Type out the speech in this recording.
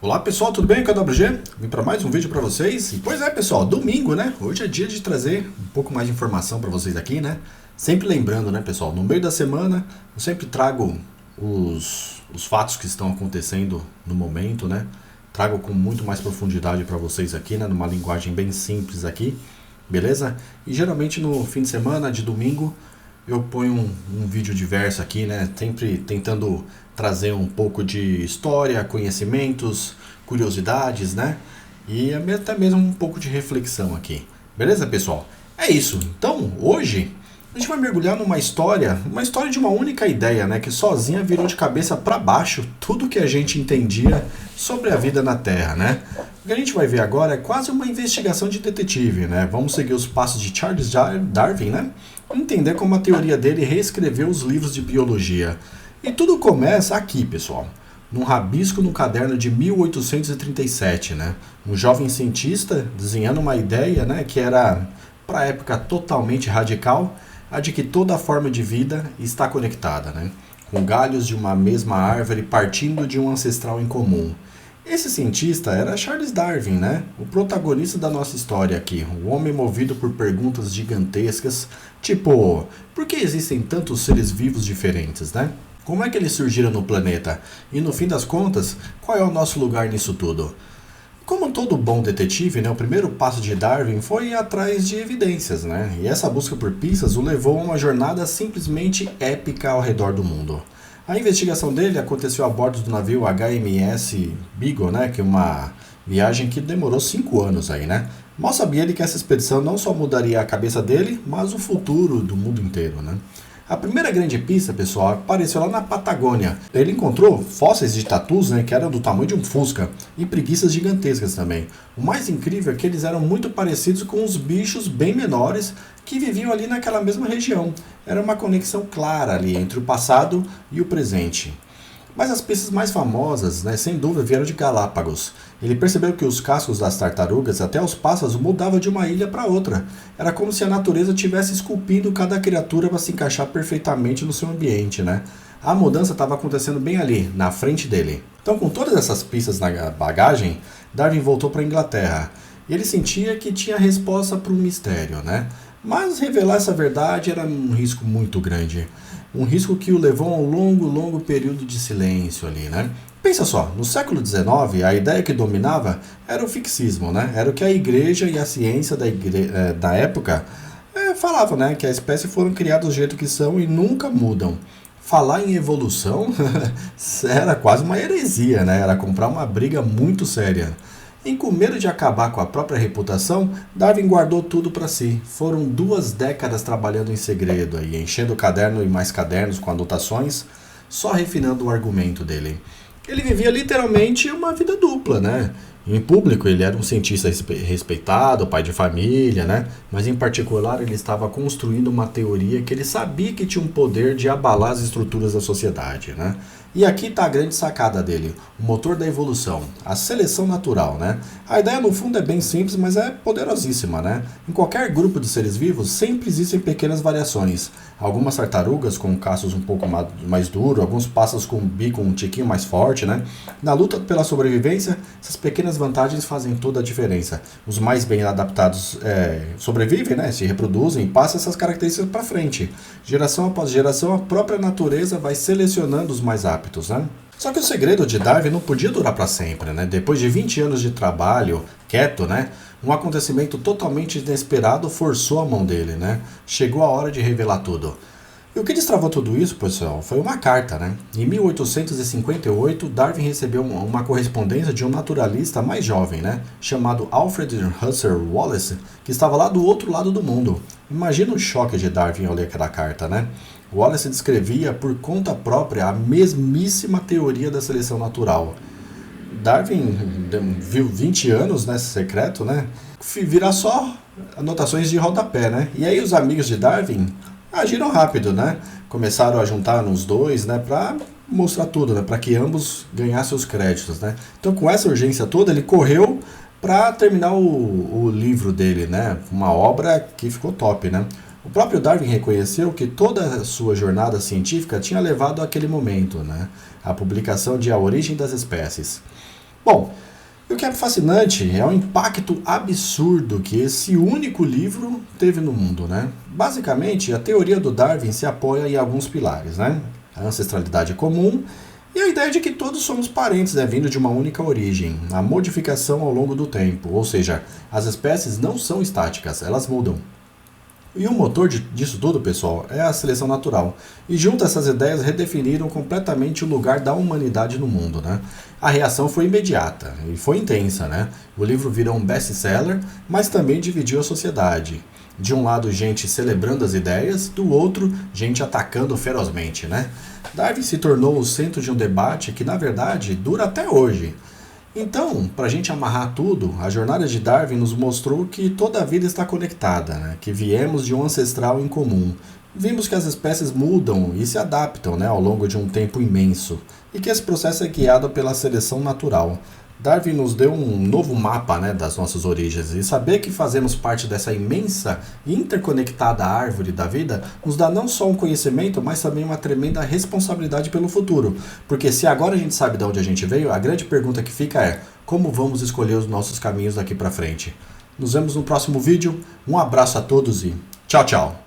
Olá pessoal, tudo bem? KWG? Vim para mais um vídeo para vocês. E pois é pessoal, domingo, né? Hoje é dia de trazer um pouco mais de informação para vocês aqui, né? Sempre lembrando, né pessoal, no meio da semana eu sempre trago os fatos que estão acontecendo no momento, né? Trago com muito mais profundidade para vocês aqui, né? Numa linguagem bem simples aqui, beleza? E geralmente no fim de semana, de domingo, eu ponho um vídeo diverso aqui, né? Sempre tentando trazer um pouco de história, conhecimentos, curiosidades, né? E até mesmo um pouco de reflexão aqui. Beleza, pessoal? É isso. Então, hoje a gente vai mergulhar numa história de uma única ideia, né? Que sozinha virou de cabeça para baixo tudo que a gente entendia sobre a vida na Terra, né? O que a gente vai ver agora é quase uma investigação de detetive, né? Vamos seguir os passos de Charles Darwin, né? Entender como a teoria dele reescreveu os livros de biologia. E tudo começa aqui, pessoal, num rabisco no caderno de 1837, né? Um jovem cientista desenhando uma ideia, né, que era, para a época, totalmente radical, a de que toda forma de vida está conectada, né? Com galhos de uma mesma árvore partindo de um ancestral em comum. Esse cientista era Charles Darwin, né? O protagonista da nossa história aqui, o homem movido por perguntas gigantescas, tipo, por que existem tantos seres vivos diferentes, né? Como é que eles surgiram no planeta? E no fim das contas, qual é o nosso lugar nisso tudo? Como todo bom detetive, né, o primeiro passo de Darwin foi ir atrás de evidências, né? E essa busca por pistas o levou a uma jornada simplesmente épica ao redor do mundo. A investigação dele aconteceu a bordo do navio HMS Beagle, né, que é uma viagem que demorou 5 anos aí, né? Mal sabia ele que essa expedição não só mudaria a cabeça dele, mas o futuro do mundo inteiro, né? A primeira grande pista, pessoal, apareceu lá na Patagônia. Ele encontrou fósseis de tatus, né, que eram do tamanho de um fusca, e preguiças gigantescas também. O mais incrível é que eles eram muito parecidos com os bichos bem menores que viviam ali naquela mesma região. Era uma conexão clara ali entre o passado e o presente. Mas as pistas mais famosas, né, sem dúvida, vieram de Galápagos. Ele percebeu que os cascos das tartarugas, até os pássaros, mudavam de uma ilha para outra. Era como se a natureza estivesse esculpindo cada criatura para se encaixar perfeitamente no seu ambiente, né? A mudança estava acontecendo bem ali, na frente dele. Então, com todas essas pistas na bagagem, Darwin voltou para a Inglaterra. E ele sentia que tinha a resposta para um mistério, né? Mas revelar essa verdade era um risco muito grande. Um risco que o levou a um longo período de silêncio ali, né? Pensa só, no século XIX, a ideia que dominava era o fixismo, né? Era o que a igreja e a ciência da época falavam, né? Que a espécie foram criadas do jeito que são e nunca mudam. Falar em evolução era quase uma heresia, né? Era comprar uma briga muito séria. E com medo de acabar com a própria reputação, Darwin guardou tudo para si. Foram 2 décadas trabalhando em segredo, aí, enchendo o caderno e mais cadernos com anotações, só refinando o argumento dele. Ele vivia literalmente uma vida dupla, né? Em público ele era um cientista respeitado, pai de família, né? Mas em particular ele estava construindo uma teoria que ele sabia que tinha um poder de abalar as estruturas da sociedade, né? E aqui está a grande sacada dele, o motor da evolução, a seleção natural, né? A ideia no fundo é bem simples, mas é poderosíssima, né? Em qualquer grupo de seres vivos sempre existem pequenas variações. Algumas tartarugas com cascos um pouco mais duros, alguns pássaros com um bico um tiquinho mais forte, né? Na luta pela sobrevivência, essas pequenas vantagens fazem toda a diferença. Os mais bem adaptados sobrevivem, né? Se reproduzem e passam essas características para frente. Geração após geração, a própria natureza vai selecionando os mais aptos, né? Só que o segredo de Darwin não podia durar para sempre, né? Depois de 20 anos de trabalho, quieto, né? Um acontecimento totalmente inesperado forçou a mão dele, né? Chegou a hora de revelar tudo. E o que destravou tudo isso, pessoal, foi uma carta, né? Em 1858, Darwin recebeu uma correspondência de um naturalista mais jovem, né? Chamado Alfred Russel Wallace, que estava lá do outro lado do mundo. Imagina o choque de Darwin ao ler aquela carta, né? Wallace descrevia por conta própria a mesmíssima teoria da seleção natural. Darwin viu 20 anos nesse secreto, né? Virar só anotações de rodapé, né? E aí os amigos de Darwin agiram rápido, né? Começaram a juntar nos dois, né? Para mostrar tudo, né? Para que ambos ganhassem os créditos, né? Então, com essa urgência toda, ele correu para terminar o livro dele, né? Uma obra que ficou top, né? O próprio Darwin reconheceu que toda a sua jornada científica tinha levado àquele momento, né? A publicação de A Origem das Espécies. Bom, o que é fascinante é o impacto absurdo que esse único livro teve no mundo, né? Basicamente, a teoria do Darwin se apoia em alguns pilares, né? A ancestralidade comum e a ideia de que todos somos parentes, né, vindo de uma única origem. A modificação ao longo do tempo, ou seja, as espécies não são estáticas, elas mudam. E o motor disso tudo, pessoal, é a seleção natural. E junto essas ideias redefiniram completamente o lugar da humanidade no mundo, né? A reação foi imediata e foi intensa, né? O livro virou um best-seller, mas também dividiu a sociedade. De um lado, gente celebrando as ideias, do outro, gente atacando ferozmente, né? Darwin se tornou o centro de um debate que, na verdade, dura até hoje. Então, para a gente amarrar tudo, a jornada de Darwin nos mostrou que toda a vida está conectada, né? Que viemos de um ancestral em comum. Vimos que as espécies mudam e se adaptam, né, ao longo de um tempo imenso, e que esse processo é guiado pela seleção natural. Darwin nos deu um novo mapa, né, das nossas origens, e saber que fazemos parte dessa imensa e interconectada árvore da vida nos dá não só um conhecimento, mas também uma tremenda responsabilidade pelo futuro. Porque se agora a gente sabe de onde a gente veio, a grande pergunta que fica é: como vamos escolher os nossos caminhos daqui para frente? Nos vemos no próximo vídeo, um abraço a todos e tchau, tchau!